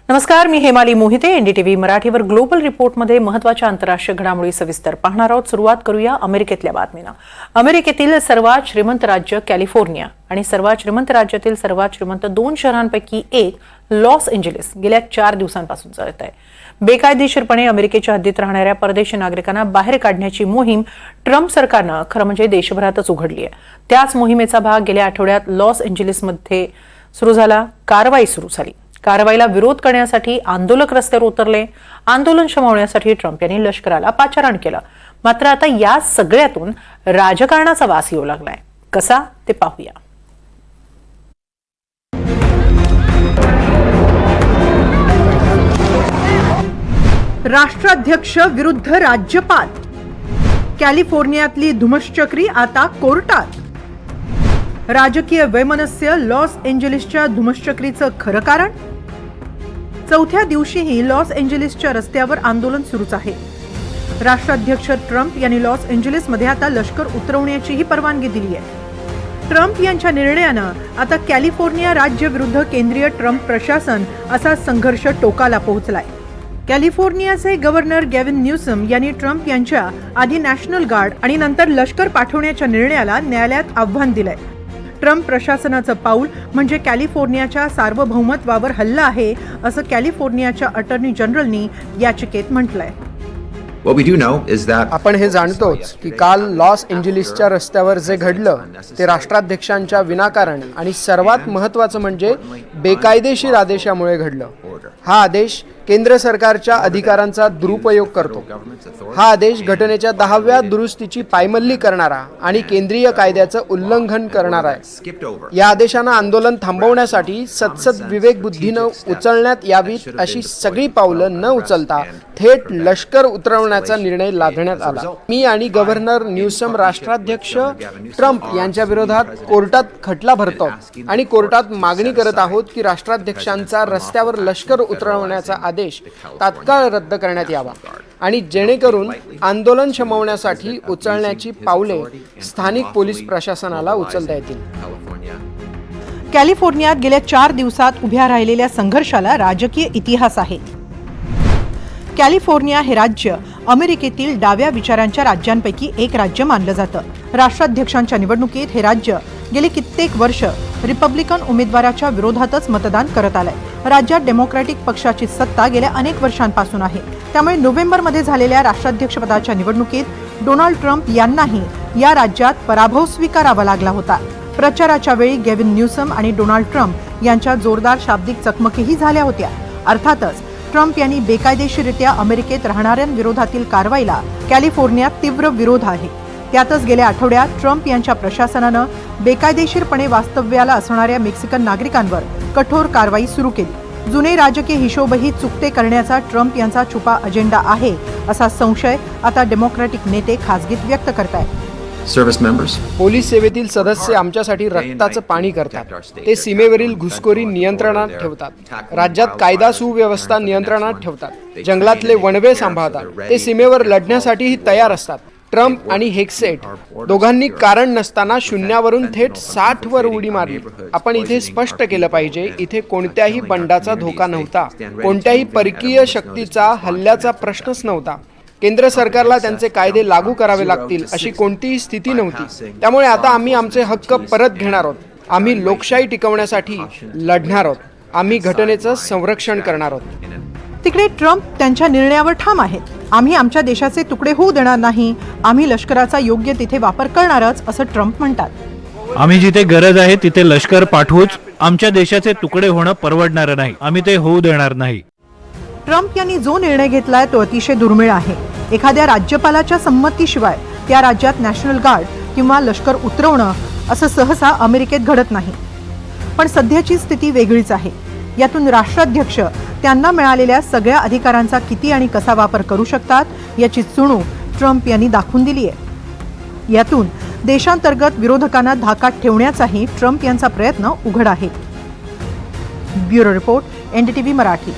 नमस्कार, मी हेमाली मोहिते. एनडीटीव्ही मराठीवर ग्लोबल रिपोर्टमध्ये महत्त्वाच्या आंतरराष्ट्रीय घडामोडी सविस्तर पाहणार आहोत. सुरुवात करूया अमेरिकेतल्या बातमीनं. अमेरिकेतील सर्वात श्रीमंत राज्य कॅलिफोर्निया आणि सर्वात श्रीमंत राज्यातील सर्वात श्रीमंत 2 शहरांपैकी एक लॉस एंजेलिस गेल्या 4 दिवसांपासून चालत आहे. बेकायदेशीरपणे अमेरिकेच्या हद्दीत राहणाऱ्या परदेशी नागरिकांना बाहेर काढण्याची मोहीम ट्रम्प सरकारनं खरं म्हणजे देशभरातच उघडली आहे. त्याच मोहिमेचा भाग गेल्या आठवड्यात लॉस एंजेलिसमध्ये सुरू झाला. कारवाई सुरू झाली. कारवाईला विरोध करण्यासाठी आंदोलक रस्त्यावर उतरले. आंदोलन शमवण्यासाठी ट्रम्प यांनी लष्कराला पाचारण केलं. मात्र आता या सगळ्यातून राजकारणाचा वास येऊ लागलाय. कसा ते पाहूया. राष्ट्राध्यक्ष विरुद्ध राज्यपाल. कॅलिफोर्नियातली धुमश्चक्री आता कोर्टात. राजकीय वैमनस्य लॉस एंजेलिसच्या धुमश्चक्रीचं खरं कारण. चौथ्या दिवशीही लॉस एंजेलिसच्या रस्त्यावर आंदोलन सुरूच आहे. राष्ट्राध्यक्ष ट्रम्प यांनी लॉस एंजेलिसमध्ये आता लष्कर उतरवण्याचीही परवानगी दिली आहे. ट्रम्प यांच्या निर्णयानं आता कॅलिफोर्निया राज्य विरुद्ध केंद्रीय ट्रम्प प्रशासन असा संघर्ष टोकाला पोहोचलाय. कॅलिफोर्नियाचे गव्हर्नर गॅविन न्यूसम यांनी ट्रम्प यांच्या आधी नॅशनल गार्ड आणि नंतर लष्कर पाठवण्याच्या निर्णयाला न्यायालयात आव्हान दिलंय. ट्रम्प प्रशासनाचं पाऊल म्हणजे कॅलिफोर्नियाच्या सार्वभौमत्वावर हल्ला आहे, असं कॅलिफोर्नियाच्या अटर्नी जनरलनी याचिकेत म्हटलंय. आपण हे जाणतोच की काल लॉस एंजेलिसच्या रस्त्यावर जे घडलं ते राष्ट्राध्यक्षांच्या विनाकारण आणि सर्वात महत्त्वाचं म्हणजे बेकायदेशीर आदेशामुळे घडलं. हा आदेश केंद्र सरकारच्या अधिकारांचा दुरुपयोग करतो. हा आदेश घटनेच्या 10व्या दुरुस्तीची पायमल्ली करणारा आणि केंद्रीय कायद्याचं उल्लंघन करणारा आहे. या आदेशानं आंदोलन थांबवण्यासाठी सतसत विवेकबुद्धीनं उचलण्यात यावीत अशी सगळी पावलं न उचलता थेट लष्कर उतरवण्याचा निर्णय लादण्यात आला. मी आणि गव्हर्नर न्यूसम राष्ट्राध्यक्ष ट्रम्प यांच्या विरोधात कोर्टात खटला भरतो आणि कोर्टात मागणी करत आहोत की राष्ट्राध्यक्षांचा रस्त्यावर लष्कर उतरवण्याचा आदेश तात्काळ रद्द करण्यात यावा आणि जेणेकरून आंदोलन शमवण्यासाठी उचलण्याची पावले स्थानिक पोलीस प्रशासनाला उचलता येतील. कॅलिफोर्नियात गेल्या 4 दिवसात उभ्या राहिलेल्या संघर्षाला राजकीय इतिहास आहे. कॅलिफोर्निया हे राज्य अमेरिकेतील डाव्या विचारांच्या राज्यांपैकी एक राज्य मानलं जातं. राष्ट्राध्यक्षांच्या निवडणुकीत हे राज्य गेली कित्येक वर्ष रिपब्लिकन उमेदवाराच्या विरोधातच मतदान करत आलंय. राज्यात डेमोक्रॅटिक पक्षाची सत्ता गेल्या अनेक वर्षांपासून आहे. त्यामुळे नोव्हेंबरमध्ये झालेल्या राष्ट्राध्यक्षपदाच्या निवडणुकीत डोनाल्ड ट्रम्प यांनाही या राज्यात पराभव स्वीकारावा लागला होता. प्रचाराच्या वेळी गॅविन न्यूसम आणि डोनाल्ड ट्रम्प यांच्या जोरदार शाब्दिक चकमकीही झाल्या होत्या. अर्थातच ट्रम्प यांनी बेकायदेशीररित्या अमेरिकेत राहणाऱ्यांविरोधातील कारवाईला कॅलिफोर्नियात तीव्र विरोध आहे. त्यातच गेल्या आठवड्यात ट्रम्प यांच्या प्रशासनानं बेकायदेशीरपणे वास्तव्याला असणाऱ्या मेक्सिकन नागरिकांवर कठोर कारवाई सुरू केली. जुने राजकीय हिशोबही चुकते करण्याचा ट्रम्प यांचा छुपा अजेंडा आहे असा संशय आता डेमोक्रॅटिक नेते खासगीत व्यक्त करतायत. पोलीस सेवेतील सदस्य आमच्यासाठी रक्ताचं पाणी करतात. ते सीमेवरील घुसखोरी नियंत्रणात ठेवतात. राज्यात कायदा सुव्यवस्था नियंत्रणात ठेवतात. जंगलातले वणवे सांभाळतात. ते सीमेवर लढण्यासाठीही तयार असतात. ट्रम्प आणि हेक्सेट दोघांनी कारण नसताना शून्यावरून थेट 60 वर उडी मारली. आपण इथे स्पष्ट केलं पाहिजे, इथे कोणत्याही बंडाचा धोका नव्हता. कोणत्याही परकीय शक्तीचा हल्ल्याचा प्रश्नच नव्हता. केंद्र सरकारला त्यांचे कायदे लागू करावे लागतील अशी कोणतीही स्थिती नव्हती. त्यामुळे आता आम्ही आमचे हक्क परत घेणार आहोत. आम्ही लोकशाही टिकवण्यासाठी लढणार आहोत. आम्ही घटनेचं संरक्षण करणार आहोत. तिकडे ट्रम्प त्यांच्या निर्णयावर ठाम आहेत. आम्ही आमच्या देशाचे तुकडे होऊ देणार नाही. आम्ही लष्कराचा योग्य तिथे वापर करणारच असं ट्रम्प म्हणतात. आम्ही जिथे गरज आहे तिथे लष्कर पाठवूच. आमच्या देशाचे तुकडे होणं परवडणार नाही. आम्ही ते होऊ देणार नाही. ट्रम्प यांनी जो निर्णय घेतलाय तो अतिशय दुर्मिळ आहे. एखाद्या राज्यपालाच्या संमतीशिवाय त्या राज्यात नॅशनल गार्ड किंवा लष्कर उतरवणं असं सहसा अमेरिकेत घडत नाही. पण सध्याची स्थिती वेगळीच आहे. यातून राष्ट्राध्यक्ष त्यांना मिळालेल्या सगळ्या अधिकारांचा किती आणि कसा वापर करू शकतात याची चुणूक ट्रम्प यांनी दाखवून दिली आहे. यातून देशांतर्गत विरोधकांना धाकात ठेवण्याचाही ट्रम्प यांचा प्रयत्न उघड आहे. Bureau report, NDTV Marathi.